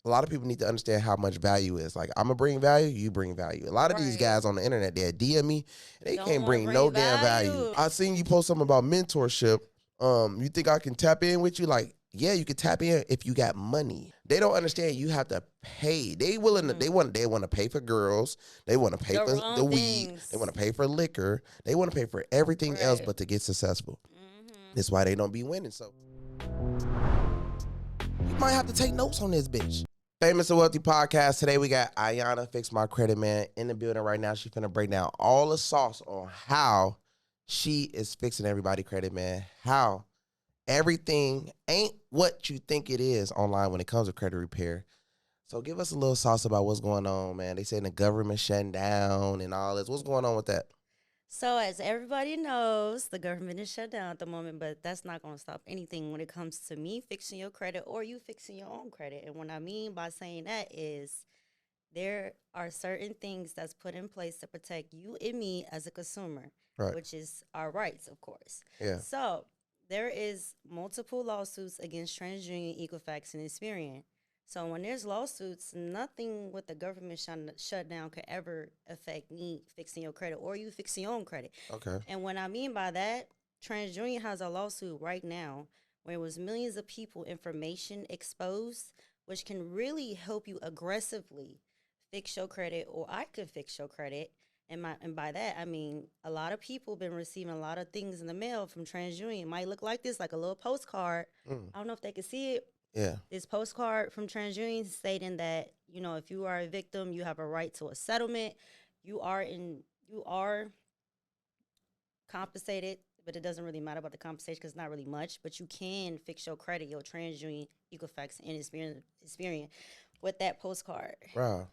a lot of people need to understand how much value is. Like, I'm gonna bring value, you bring value. A lot of these Right. guys on the internet, they DM me, they Don't can't want to bring no bring damn value. value. I seen you post something about mentorship. You think I can tap in with you? Like, yeah, you can tap in if you got money. They don't understand you have to pay. They willing to, they want to pay for girls. They want to pay The for the wrong weed. They things. want to pay for liquor. They want to pay for everything else Right. but to get successful. Mm-hmm. That's why they don't be winning. So you might have to take notes on this bitch. Famous and Wealthy Podcast. Today we got Ayana, Fix My Credit Man, in the building right now. She's finna break down all the sauce on how she is fixing everybody credit, man. How everything ain't what you think it is online when it comes to credit repair. So give us a little sauce about what's going on, man. They saying the government shutting down and all this. What's going on with that? So, as everybody knows, the government is shut down at the moment, but that's not going to stop anything when it comes to me fixing your credit or you fixing your own credit. And what I mean by saying that is there are certain things that's put in place to protect you and me as a consumer, Right. which is our rights, of course. Yeah. So, there is multiple lawsuits against TransUnion, Equifax, and Experian. So when there's lawsuits, nothing with the government shut down could ever affect me fixing your credit or you fixing your own credit. Okay. And what I mean by that, TransUnion has a lawsuit right now where it was millions of people information exposed, which can really help you aggressively fix your credit, or I could fix your credit. And by that I mean a lot of people been receiving a lot of things in the mail from TransUnion. It might look like this, like a little postcard. Mm. I don't know if they can see it. Yeah. This postcard from TransUnion stating that, you know, if you are a victim, you have a right to a settlement. You are compensated, but it doesn't really matter about the compensation because it's not really much. But you can fix your credit, your TransUnion, Equifax, and Experian with that postcard. Wow.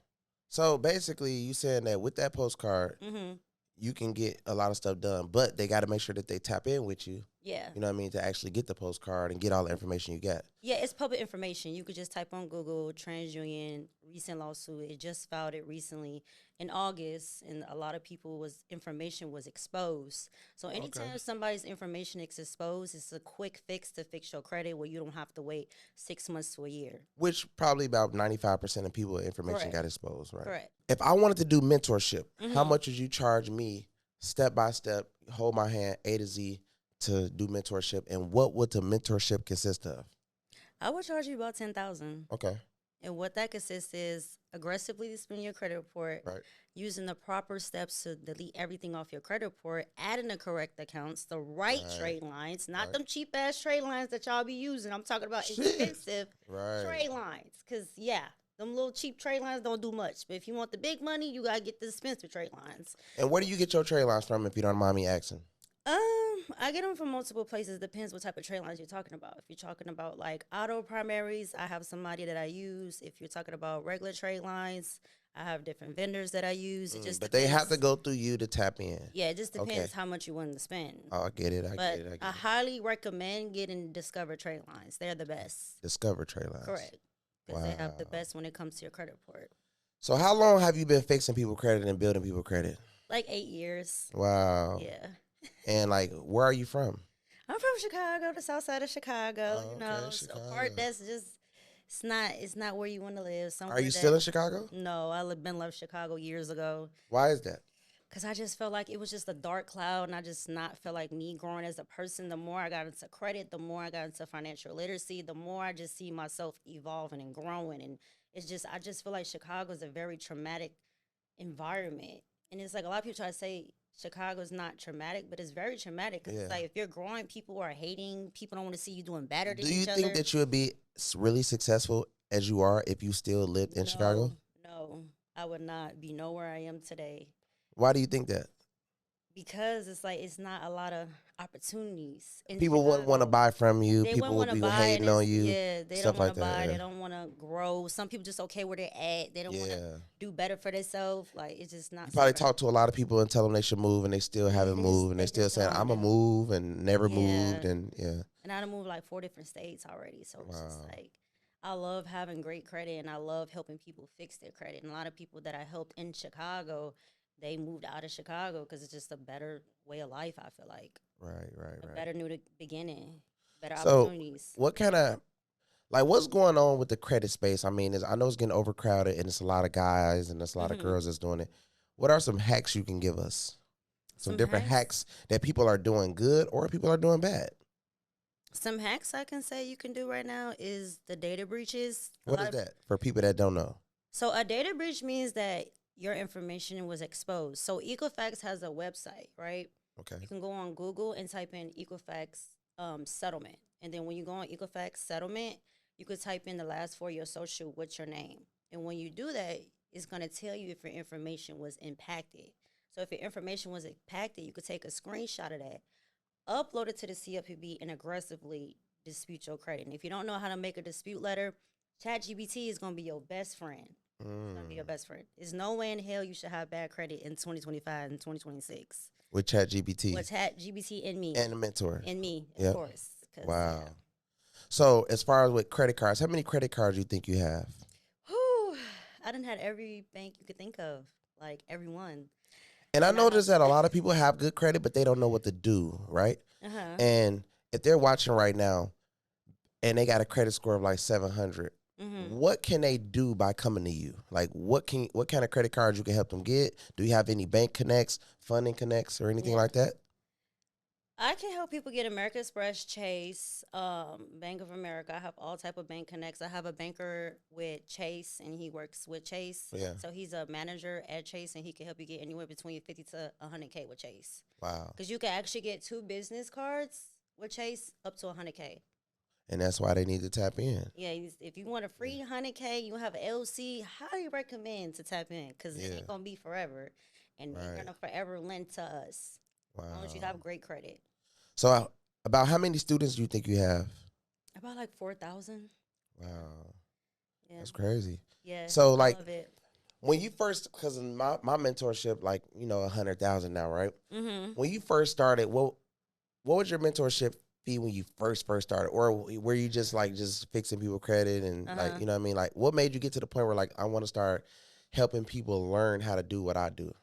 So basically, you saying that with that postcard, Mm-hmm. you can get a lot of stuff done, but they got to make sure that they tap in with you. Yeah. You know what I mean? To actually get the postcard and get all the information you got. Yeah, it's public information. You could just type on Google TransUnion recent lawsuit. It just filed it recently in August, and a lot of people was information was exposed. So anytime Okay. somebody's information is exposed, it's a quick fix to fix your credit where you don't have to wait 6 months to a year. Which probably about 95% of people information Correct. got exposed, right? Correct. If I wanted to do mentorship, how Mhm. much would you charge me step by step, hold my hand A to Z to do mentorship? And what would the mentorship consist of? I would charge you about 10,000. Okay. And what that consists is aggressively spending your credit report, Right. using the proper steps to delete everything off your credit report, adding the correct accounts, the right Right. trade lines, not Right. them cheap ass trade lines that y'all be using. I'm talking about Shit. expensive Right. trade lines. Because, yeah, them little cheap trade lines don't do much. But if you want the big money, you got to get the expensive trade lines. And where do you get your trade lines from, if you don't mind me asking? I get them from multiple places. Depends what type of trade lines you're talking about. If you're talking about like auto primaries, I have somebody that I use. If you're talking about regular trade lines, I have different vendors that I use. It just But they have to depends. go through you to tap in. Yeah, it just depends Okay. how much you want to spend. Oh, I get it. I But get it. I I get it. highly recommend getting Discover trade lines. They're the best. Discover trade lines. Correct. Because they have the Wow. best when it comes to your credit report. So how long have you been fixing people credit and building people credit? Like 8 years. Wow. Yeah. And like, where are you from? I'm from Chicago, the south side of Chicago. Oh, You okay, know, so Chicago. part that's just it's not where you want to live. Somewhere Are you that, still in Chicago? No, been left Chicago years ago Why is that? because I just felt like it was just a dark cloud, and I just not felt like me growing as a person. The more I got into credit, the more I got into financial literacy, the more I just see myself evolving and growing. And I just feel like Chicago is a very traumatic environment, and it's like a lot of people try to say Chicago's not traumatic, but it's very traumatic because Yeah. it's like if you're growing, people are hating. People don't want to see you doing better than Do you each think other. that you would be really successful as you are if you still lived in Chicago? No, I would not be nowhere I am today Why do you think that? because it's like it's not a lot of opportunities. In People wouldn't want to Chicago. buy from you. They People wouldn't would want to be buy, and hating on it's, you. yeah, they stuff don't want like to that, buy. yeah. They don't want to grow. Some people just okay where they're at. They don't want to Yeah. do better for themselves. Like it's just not. You probably somewhere. talk to a lot of people and tell them they should move, and they still haven't they moved, just- and they they still just saying don't I'm a wanna- move and never Yeah. moved, and yeah. And I done moved like 4 different states already. So it's just Wow. like I love having great credit and I love helping people fix their credit. And a lot of people that I helped in Chicago, they moved out of Chicago because it's just a better way of life, I feel like. Right. A better new beginning, better So opportunities. what kind of Like, what's going on with the credit space? I mean, I know it's getting overcrowded, and it's a lot of guys and it's a lot of Mm-hmm. girls that's doing it. What are some hacks you can give us? Some Some different hacks. hacks that people are doing good or people are doing bad. Some hacks I can say you can do right now is the data breaches. What is that for people that don't know? So a data breach means that your information was exposed. So Equifax has a website, right? Okay. You can go on Google and type in Equifax settlement. And then when you go on Equifax settlement, you could type in the last four of your social with your name. And when you do that, it's going to tell you if your information was impacted. So if your information was impacted, you could take a screenshot of that, upload it to the CFPB, and aggressively dispute your credit. And if you don't know how to make a dispute letter, ChatGPT is going to be your best friend. It's going to be your best friend. There's no way in hell you should have bad credit in 2025 and 2026. With ChatGPT. With ChatGPT and me. And a mentor. And me, Yep. of course. Wow. Yeah. So as far as with credit cards, how many credit cards you think you have? Whew, I done had every bank you could think of, like every one. And I noticed that a lot of people have good credit, but they don't know what to do, right? Uh-huh. And if they're watching right now and they got a credit score of like 700, what can they do by coming to you? Like what kind of credit cards you can help them get? Do you have any bank connects, funding connects, or anything like that? I can help people get American Express, Chase, Bank of America. I have all type of bank connects. I have a banker with Chase, and he works with Chase. Yeah. So he's a manager at Chase, and he can help you get anywhere between 50 to 100K with Chase. Wow. Because you can actually get 2 business cards with Chase up to 100K. And that's why they need to tap in. Yeah, if you want a free 100K, you have an LC, highly recommend to tap in because it ain't going to be forever. And they're going to forever lend to us. Wow. As long as you have great credit. So about how many students do you think you have? About like 4,000. Wow. Yeah. That's crazy. Yeah. So like, I love it. when you first, because my mentorship, like, 100,000 now, right? Mm-hmm. When you first started, what was your mentorship fee when you first started? Or were you just fixing people credit and like, you know what I mean? Like, what made you get to the point where like, I want to start helping people learn how to do what I do?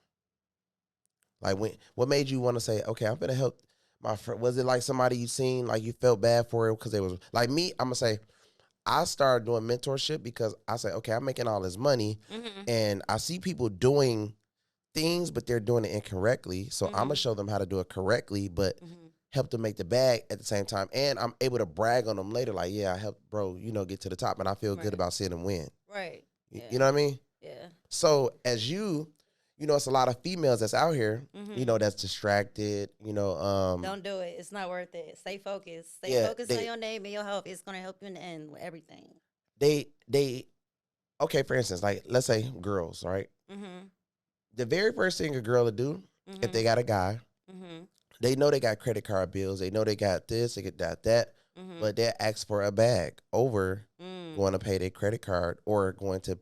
Like, what made you want to say, okay, I'm going to help my friend? Was it like somebody you seen, like you felt bad for it because they was like me? I'm going to say, I started doing mentorship because I said, okay, I'm making all this money and I see people doing things, but they're doing it incorrectly. So I'm going to show them how to do it correctly, but help them make the bag at the same time. And I'm able to brag on them later. Like, yeah, I helped bro, get to the top. And I feel good about seeing them win. Right. Yeah. You know what I mean? Yeah. So as it's a lot of females that's out here, that's distracted, Don't do it. It's not worth it. Stay focused. Stay focused on your name and your health. It's going to help you in the end with everything. Okay, for instance, like, let's say girls, right? The very first thing a girl would do, if they got a guy, they know they got credit card bills. They know they got this, they got that, but they ask for a bag over going to pay their credit card or going to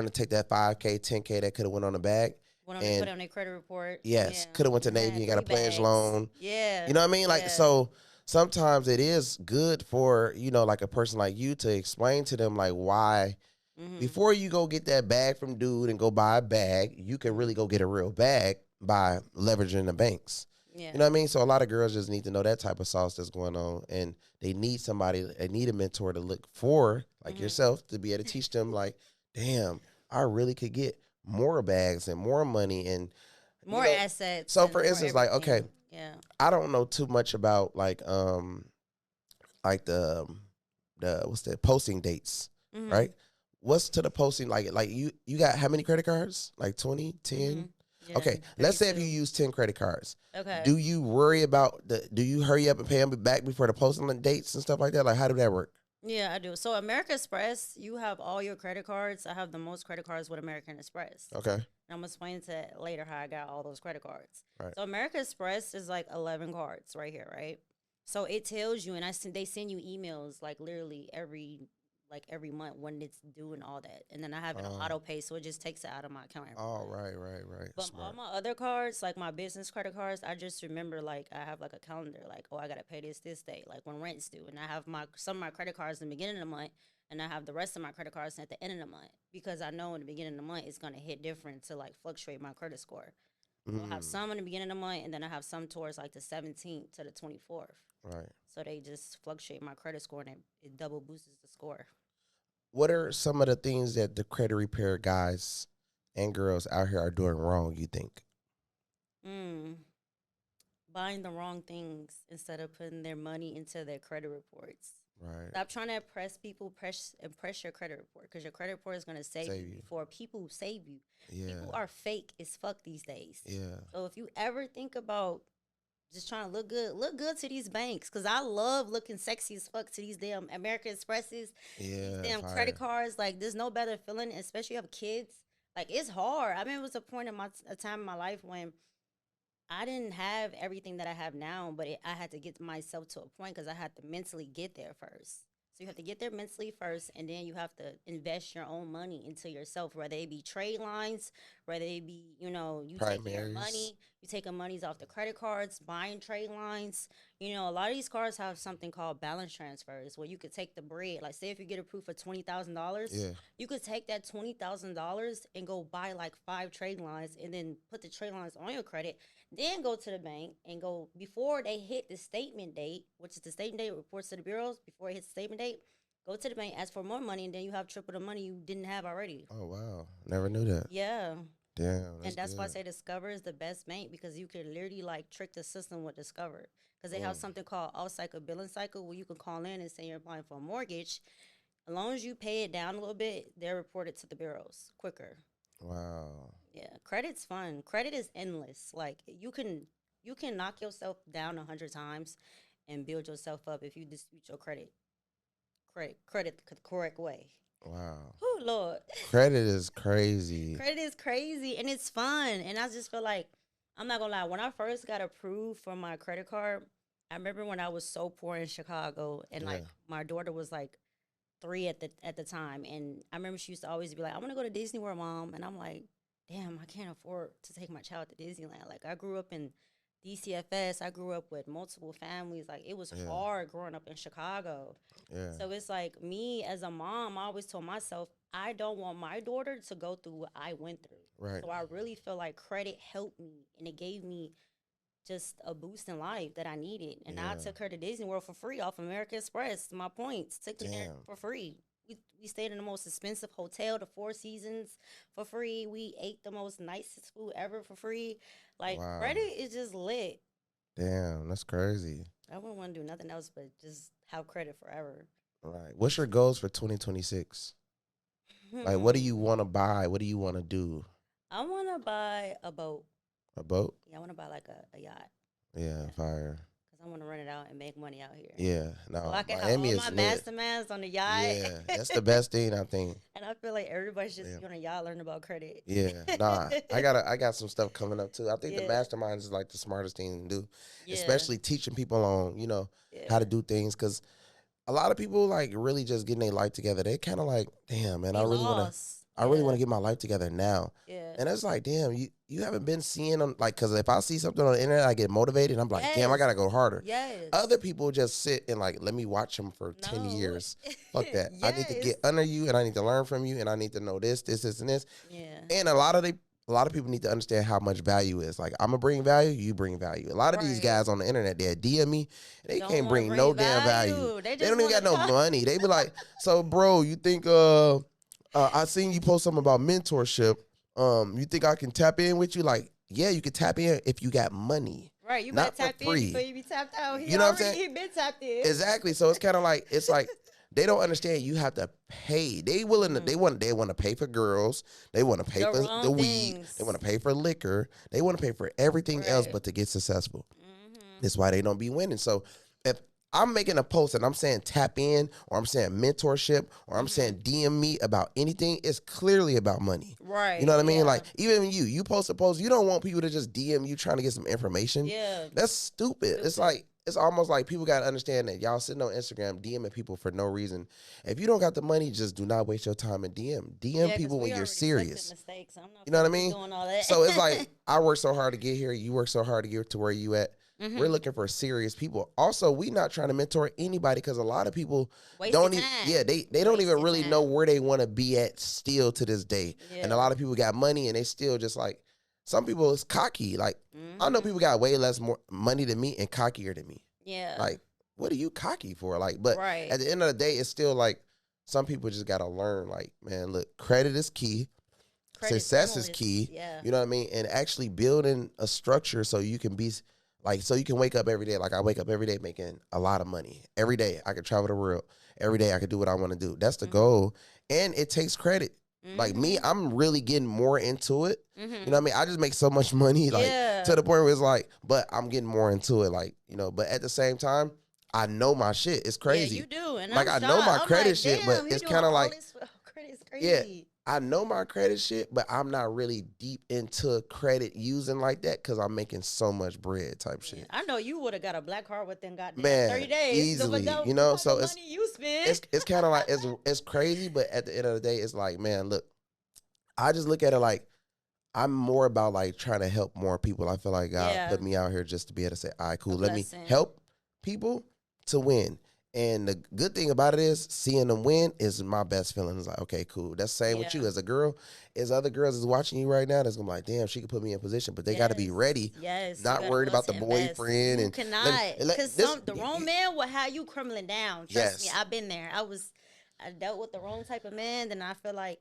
take that 5K, 10K that could have went on the bag. Put it on their credit report. Yes, could have went to Navy and got a pledge loan. Yeah. You know what I mean? Like, so sometimes it is good for, like a person like you to explain to them, like, why before you go get that bag from dude and go buy a bag, you can really go get a real bag by leveraging the banks. Yeah. You know what I mean? So a lot of girls just need to know that type of sauce that's going on, and they need a mentor to look for, like yourself, to be able to teach them, like, damn, I really could get more bags and more money and more assets. So for instance, like, okay, I don't know too much about like the what's that, posting dates, right? What's to the posting, like you got how many credit cards? Like 20, 10? Yeah, okay, 32. Let's say if you use 10 credit cards. Okay. Do you worry about do you hurry up and pay them back before the posting dates and stuff like that? Like, how do that work? Yeah, I do. So American Express, you have all your credit cards. I have the most credit cards with American Express. Okay. And I'm going to explain to later how I got all those credit cards. Right. So American Express is like 11 cards right here, right? So it tells you, and they send you emails like literally every month when it's due and all that. And then I have it on auto pay, so it just takes it out of my account. Oh, right. But all my other cards, like my business credit cards, I just remember, like, I have like a calendar, like, oh, I got to pay this date, like when rent's due. And I have some of my credit cards in the beginning of the month, and I have the rest of my credit cards at the end of the month, because I know in the beginning of the month it's going to hit different to like fluctuate my credit score. So I have Mm, some in the beginning of the month, and then I have some towards like the 17th to the 24th. right. So they just fluctuate my credit score, and it double boosts the score. What are some of the things that the credit repair guys and girls out here are doing wrong, you think? Mm. Buying the wrong things instead of putting their money into their credit reports. Right. Stop trying to impress people, impress your credit report, because your credit report is going to save Save you you. before people save you. Yeah. People are fake as fuck these days. Yeah. So if you ever think about just trying to look good to these banks, because I love looking sexy as fuck to these damn American Expresses, these Yeah. damn credit Fire. cards. Like, there's no better feeling, especially if you have kids. Like, it's hard. I mean, it was a point in a time in my life when I didn't have everything that I have now, but I had to get myself to a point because I had to mentally get there first. So you have to get there mentally first, and then you have to invest your own money into yourself, whether it be trade lines, whether it be, you taking your Primaries. money, you taking monies off the credit cards, buying trade lines. A lot of these cards have something called balance transfers where you could take the bread. Like, say if you get approved for $20,000, Yeah. you could take that $20,000 and go buy like 5 trade lines and then put the trade lines on your credit, then go to the bank and go before they hit the statement date, which is the statement date reports to the bureaus. Before it hits the statement date, go to the bank, ask for more money, and then you have triple the money you didn't have already. Oh wow. Never knew that. Yeah. Damn. That's And that's why I good. say Discover is the best bank, because you can literally like trick the system with Discover. Because they have Mm. something called off cycle billing cycle where you can call in and say you're applying for a mortgage. As long as you pay it down a little bit, they're reported to the bureaus quicker. Wow. Yeah, credit's fun. Credit is endless. Like, you can knock yourself down 100 times and build yourself up if you dispute your credit the correct way. Wow. Oh Lord, Credit is crazy. credit is crazy and it's fun. And I just feel like, I'm not gonna lie. When I first got approved for my credit card, I remember when I was so poor in Chicago, and Yeah. like my daughter was like 3 at the time, and I remember she used to always be like, "I want to go to Disney World, Mom," and I'm like, "Damn, I can't afford to take my child to Disneyland." Like, I grew up in DCFS, I grew up with multiple families. Like, it was Yeah. hard growing up in Chicago. Yeah. So it's like, me as a mom, I always told myself I don't want my daughter to go through what I went through. Right. So I really feel like credit helped me, and it gave me just a boost in life that I needed. And I Yeah. took her to Disney World for free off American Express. My points took me there Damn. for free. We stayed in the most expensive hotel, the Four Seasons, for free. We ate the most nicest food ever for free. Like, Wow. credit is just lit. Damn. That's crazy. I wouldn't want to do nothing else but just have credit forever. Right. What's your goals for 2026? Like, what do you want to buy? What do you want to do? I want to buy a boat. A boat? Yeah, I want to buy like a yacht, Yeah. Fire. because I want to rent it out and make money out here. Yeah. No. So I can have Miami all is my lit. masterminds on the yacht. Yeah. That's the best thing, I think. And I feel like everybody should Yeah. be on a yacht learning about credit. Yeah, nah, I got some stuff coming up too. I think the Yeah. mastermind is like the smartest thing to do, Yeah. especially teaching people on Yeah. how to do things, because a lot of people like really just getting their life together. They kind of like, damn man, Be I really want to lost. I really Yeah. want to get my life together now. Yeah. And it's like, damn, you haven't been seeing them, like, because if I see something on the internet, I get motivated. And I'm like, damn, I Yes. gotta go harder. Yes. Other people just sit and like, let me watch them for 10 No. years. Fuck that. I need to Yes. get under you, and I need to learn from you, and I need to know this, and this. Yeah. And a lot of people need to understand how much value is. Like, I'm gonna bring value, you bring value. A lot of these Right. guys on the internet, they DM me, they Don't can't wanna bring no damn value. They They just don't even got wanna no talk. money. They be like, so bro, you think I seen you post something about mentorship. You think I can tap in with you? Like, yeah, you can tap in if you got money. Right. You Not better for tap free. in before you be tapped out. You know what I'm saying? He been tapped in. Exactly. So it's kind of like they don't understand you have to pay. They willing to they want to pay for girls. They want to pay The for wrong the weed. things. They want to pay for liquor. They want to pay for everything else Right. but to get successful. Mhm. That's why they don't be winning. So if I'm making a post and I'm saying tap in, or I'm saying mentorship, or I'm saying DM me about anything, it's clearly about money. Right. You know what I mean? Yeah. Like, even you post a post, you don't want people to just DM you trying to get some information. Yeah. That's stupid. It's like, it's almost like people got to understand that y'all sitting on Instagram DMing people for no reason. If you don't got the money, just do not waste your time and DM. DM Yeah, 'cause people we when you're already flipped serious. Mistakes. I'm not You know what I finna be mean? Doing all that. So it's like, I work so hard to get here. You work so hard to get to where you at. Mhm. We're looking for serious people. Also, we not trying to mentor anybody, because a lot of people Wasted don't even, time. yeah, they don't even Wasted really time. know where they want to be at still to this day. And a Yeah. lot of people got money and they still just like, some people is cocky. Like, I know people got way less more money than me and cockier than me. Yeah. Like, what are you cocky for? Like, but Right. at the end of the day, it's still like some people just gotta learn. Like, man, look, credit is key. Success is key. Yeah. You know what I mean? And actually building a structure so you can be like, so you can wake up every day. Like, I wake up every day making a lot of money. Every day I can travel the world. Every day I can do what I want to do. That's the goal. And it takes credit. Like me, I'm really getting more into it. You know what I mean? I just make so much money, like to the point where it's like, but I'm getting more into it, like, you know, but at the same time, I know my shit. It's crazy. Yeah, you do. And like, I'm I know my shocked. credit like, shit, but it's kind of like, credit is crazy. yeah, I know my credit shit, but I'm not really deep into credit using like that because I'm making so much bread type shit. I know you would have got a black card within goddamn Man, 30 days. easily, you know, so it's money you spend. it's kind of like, it's crazy, but at the end of the day, it's like, man, look, I just look at it like, I'm more about like trying to help more people. I feel like God put me out here just to be able to say, all right, cool, let me help people to win. And the good thing about it is seeing them win is my best feeling. It's like, okay, cool. That's the same with you as a girl. As other girls is watching you right now, that's gonna be like, damn, she could put me in position, but they got to be ready. Yes, not worried about the boyfriend. You and cannot, because the wrong man will have you crumbling down. Trust me, I've been there. I dealt with the wrong type of man. Then I feel like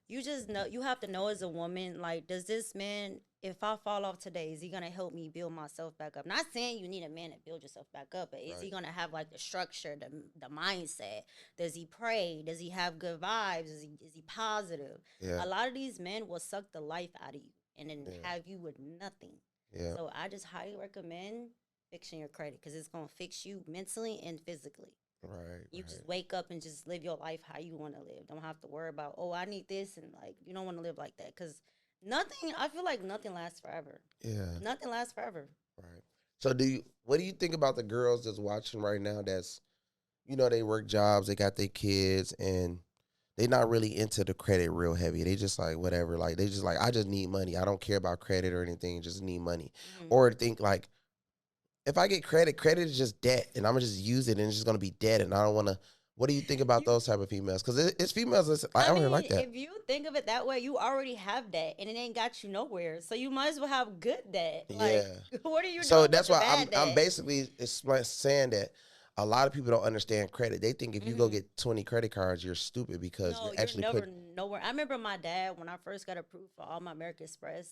you just know, you have to know as a woman, like, does this man, if I fall off today, is he going to help me build myself back up? Not saying you need a man to build yourself back up, but is he going to have like the structure, the mindset? Does he pray? Does he have good vibes? Is he positive? A lot of these men will suck the life out of you and then have you with nothing. So I just highly recommend fixing your credit, because it's going to fix you mentally and physically. Right. You just wake up and just live your life how you want to live. Don't have to worry about, oh, I need this, and like, you don't want to live like that, because I feel like nothing lasts forever. Yeah. Nothing lasts forever. Right. So what do you think about the girls that's watching right now that's, you know, they work jobs, they got their kids, and they not really into the credit real heavy. They just like, whatever. Like, they just like, I just need money. I don't care about credit or anything. Just need money. Or think like, if I get credit is just debt, and I'm gonna just use it, and it's just gonna be debt, and I don't want to. What do you think about those type of females? Because it's females that's I don't like that. If you think of it that way, you already have debt, and it ain't got you nowhere. So you might as well have good debt. Like, what are you doing? So that's why I'm basically saying that a lot of people don't understand credit. They think if you go get 20 credit cards, you're stupid because you're actually nowhere. I remember my dad, when I first got approved for all my American Express,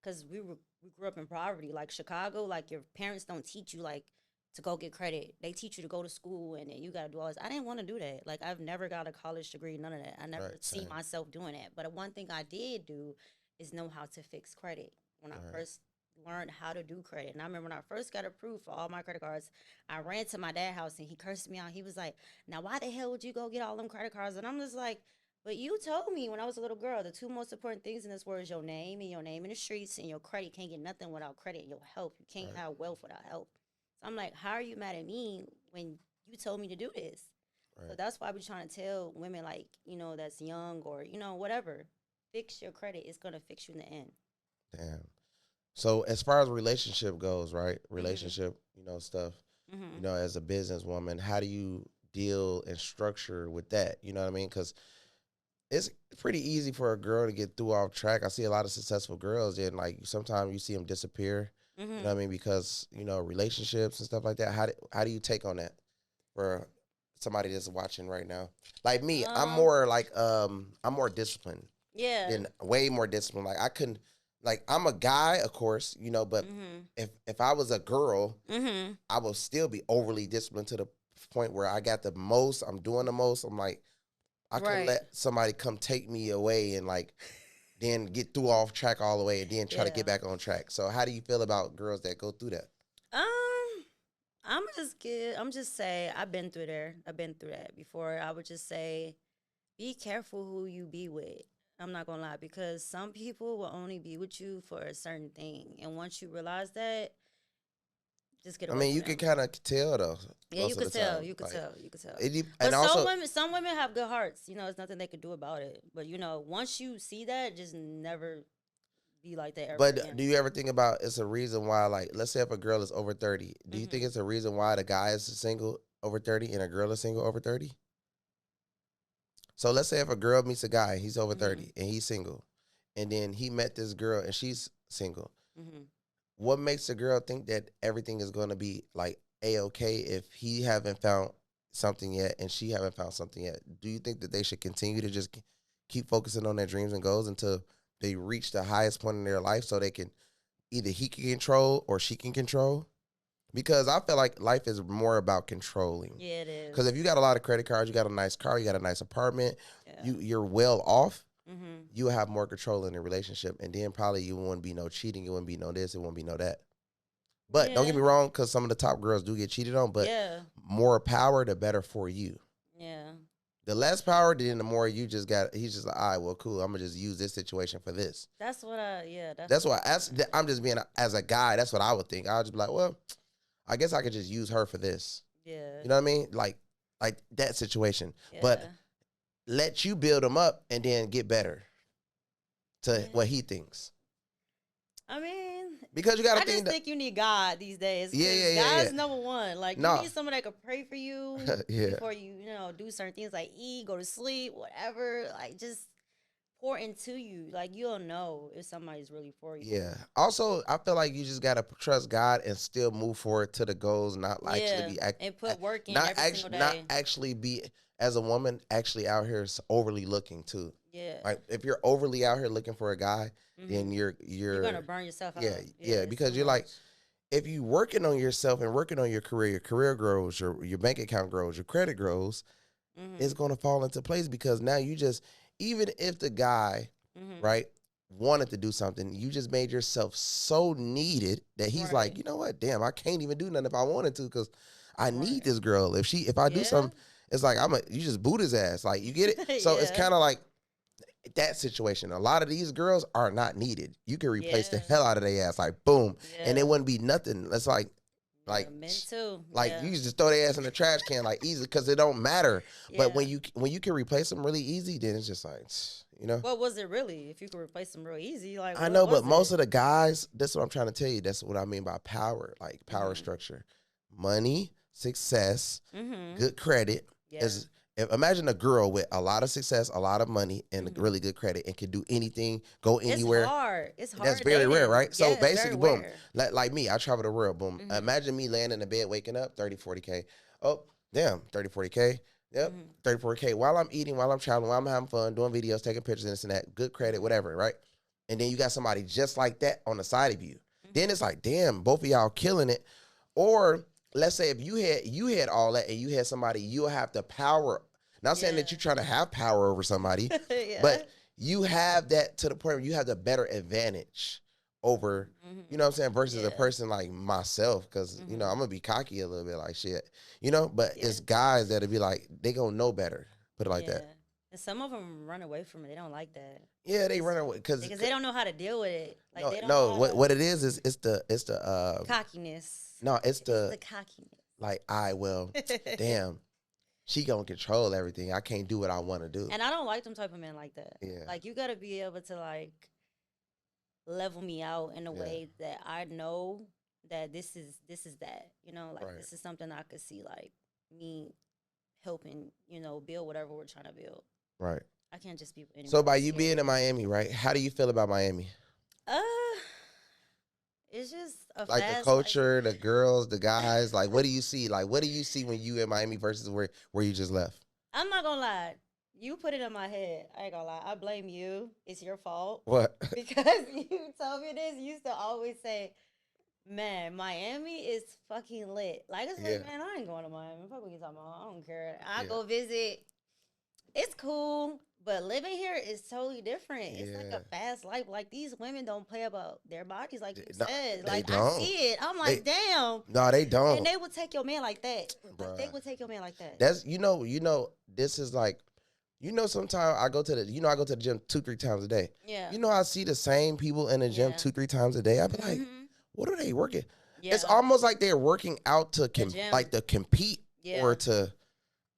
because we grew up in poverty, like Chicago. Like, your parents don't teach you like to go get credit. They teach you to go to school, and then you got to do all this. I didn't want to do that. Like, I've never got a college degree, none of that. I never see myself doing that. But one thing I did do is know how to fix credit when I first learned how to do credit. And I remember when I first got approved for all my credit cards, I ran to my dad's house, and he cursed me out. He was like, now why the hell would you go get all them credit cards? And I'm just like, but you told me when I was a little girl, the two most important things in this world is your name and your name in the streets, and your credit. You can't get nothing without credit, and your health. You can't have wealth without health. So I'm like, how are you mad at me when you told me to do this? So that's why I be trying to tell women, like, you know, that's young or, you know, whatever, fix your credit. It's going to fix you in the end. Damn. So as far as relationship goes, right? Relationship, you know, stuff, you know, as a businesswoman, how do you deal and structure with that? You know what I mean? Because it's pretty easy for a girl to get through off track. I see a lot of successful girls, and like sometimes you see them disappear. You know what I mean? Because, you know, relationships and stuff like that. How do you take on that for somebody that's watching right now? Like me, I'm more like I'm more disciplined. Yeah. Than way more disciplined. Like, I couldn't, like, I'm a guy, of course, you know, but if I was a girl, I would still be overly disciplined to the point where I got the most, I'm doing the most. I'm like, I couldn't let somebody come take me away and like then get through off track all the way and then try to get back on track. So how do you feel about girls that go through that? I'm just say I've been through there. I've been through that before. I would just say, be careful who you be with. I'm not gonna lie, because some people will only be with you for a certain thing, and once you realize that, just get away. I mean, you can kind of tell though. Yeah, you could tell. You could tell. And but also, some women have good hearts. You know, there's nothing they could do about it. But you know, once you see that, just never be like that ever again. Do you ever think about it's a reason why, like, let's say if a girl is over 30, do you think it's a reason why the guy is single over 30 and a girl is single over 30? So let's say if a girl meets a guy, he's over 30 and he's single, and then he met this girl and she's single. Mm-hmm. What makes a girl think that everything is going to be like A-okay if he haven't found something yet and she haven't found something yet? Do you think that they should continue to just keep focusing on their dreams and goals until they reach the highest point in their life so they can either he can control or she can control? Because I feel like life is more about controlling. Yeah, it is. Because if you got a lot of credit cards, you got a nice car, you got a nice apartment, Yeah. you're well off, Mm-hmm. you have more control in the relationship. And then probably you wouldn't be no cheating, it wouldn't be no this, it wouldn't be no that. But don't get me wrong, because some of the top girls do get cheated on, but more power, the better for you. Yeah. The less power, then the more you just got, he's just like, all right, well, cool, I'm going to just use this situation for this. That's what That's why, I'm just being, as a guy, that's what I would think. I would just be like, well, I guess I could just use her for this. Yeah. You know what I mean? Like that situation. Yeah. But let you build him up and then get better to what he thinks. I mean, because you got to I just think you need God these days. Yeah. God's number one. Like, you need someone that can pray for you before you, do certain things like eat, go to sleep, whatever. Like, just pour into you. Like, you'll know if somebody's really for you. Yeah. Also, I feel like you just got to trust God and still move forward to the goals, not actually be and put work in single day. Not actually be, as a woman, actually out here overly looking too. Yeah. Like, if you're overly out here looking for a guy, then you're gonna burn yourself out. Yeah, because you're like, if you working on yourself and working on your career grows, your bank account grows, your credit grows, it's gonna fall into place because now you just, even if the guy, right, wanted to do something, you just made yourself so needed that he's like, you know what, damn, I can't even do nothing if I wanted to because I need this girl. If I do something, it's like you just boot his ass. Like, you get it? So it's kind of like that situation. A lot of these girls are not needed. You can replace the hell out of their ass, like boom, and it wouldn't be nothing. It's like men too. Like you just throw their ass in the trash can like easy because it don't matter. But when you can replace them really easy, then it's just like, What was it really? If you could replace them real easy, like I know, but most of the guys, that's what I'm trying to tell you. That's what I mean by power, like power structure, money, success, good credit is. Imagine a girl with a lot of success, a lot of money, and really good credit, and can do anything, go anywhere. It's hard. That's very rare, right? So basically, boom, like me, I travel the world, boom. Imagine me laying in the bed, waking up, 30, 40K. Oh, damn, 30, 40K. Yep, 30, 40K. While I'm eating, while I'm traveling, while I'm having fun, doing videos, taking pictures, and this and that, good credit, whatever, right? And then you got somebody just like that on the side of you. Then it's like, damn, both of y'all killing it. Or let's say if you had all that and you had somebody, you'll have the power. Not saying that you're trying to have power over somebody, but you have that to the point where you have the better advantage over, you know what I'm saying, versus a person like myself. Because, I'm going to be cocky a little bit like shit, but it's guys that'll be like, they going to know better. Put it like that. And some of them run away from it. They don't like that. Yeah, they run away because they don't know how to deal with it. Like, they don't know what it is it's the cockiness. No, it's the cockiness. Like, damn, she gonna control everything. I can't do what I want to do. And I don't like them type of men like that. Yeah. Like, you gotta be able to like level me out in a way that I know that this is that. This is something I could see like me helping, build whatever we're trying to build. Right. I can't just be with So by you being in Miami, right? How do you feel about Miami? It's just a like the culture, the girls, the guys. Like, what do you see? Like, what do you see when you in Miami versus where you just left? I'm not gonna lie. You put it in my head. I ain't gonna lie. I blame you. It's your fault. What? Because you told me this. You used to always say, man, Miami is fucking lit. Like, it's like, man, I ain't going to Miami. Fuck what you talking about. I don't care. I go visit. It's cool. But living here is totally different. It's like a fast life. Like, these women don't play about their bodies like you said. Like, I see it. I'm like, damn. No, they don't. And they would take your man like that. Like, they would take your man like that. That's, this is like, sometimes I go to the gym 2-3 times a day. Yeah. I see the same people in the gym 2-3 times a day. I be like, what are they working? Yeah. It's almost like they're working out to compete or to,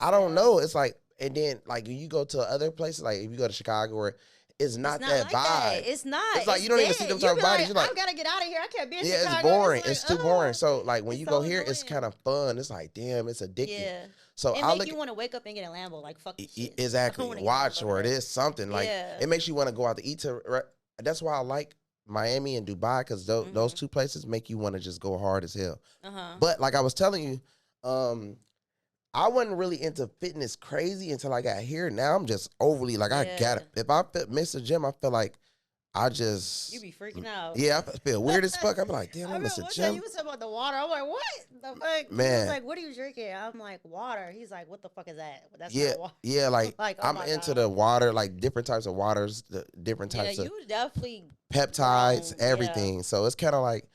I don't know. It's like, and then, like, when you go to other places, like if you go to Chicago, or it's not that like vibe. That. It's not. It's like you don't even see them type of bodies. You're like, I gotta get out of here. I can't be in Chicago. Yeah, it's boring. It's too boring. So, like, when you go here, it's kind of fun. It's like, damn, it's addicting. Yeah. So it makes you want to wake up and get a Lambo. Like, fuck this shit. Exactly. Watch or it is something. Like, it makes you want to go out to eat. That's why I like Miami and Dubai, because those two places make you want to just go hard as hell. Uh-huh. But like I was telling you, I wasn't really into fitness crazy until I got here. Now I'm just overly like I got it. If I miss a gym, I feel like I just You be freaking out. Yeah, I feel weird as fuck. I be like, damn, I miss a gym. You was talking about the water. I'm like, what the fuck? Man, he was like, what are you drinking? I'm like, water. He's like, what the fuck is that? That's not water. Yeah, like, like I'm into the water, like different types of waters, the different types of you definitely peptides, everything. So it's kind of like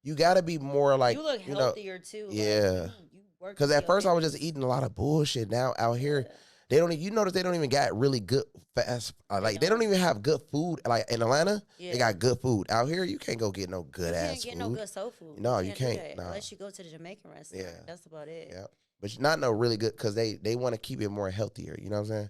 you got to be more like you look healthier too. Yeah, because at first I was just eating a lot of bullshit. Now out here, they don't. You notice they don't even got really good fast. Like they don't even have good food. Like in Atlanta, they got good food. Out here, you can't go get no good ass food. You can't get no good soul food. No, you can't. Nah. Unless you go to the Jamaican restaurant. Yeah, that's about it. Yeah, but not no really good because they want to keep it more healthier. You know what I'm saying?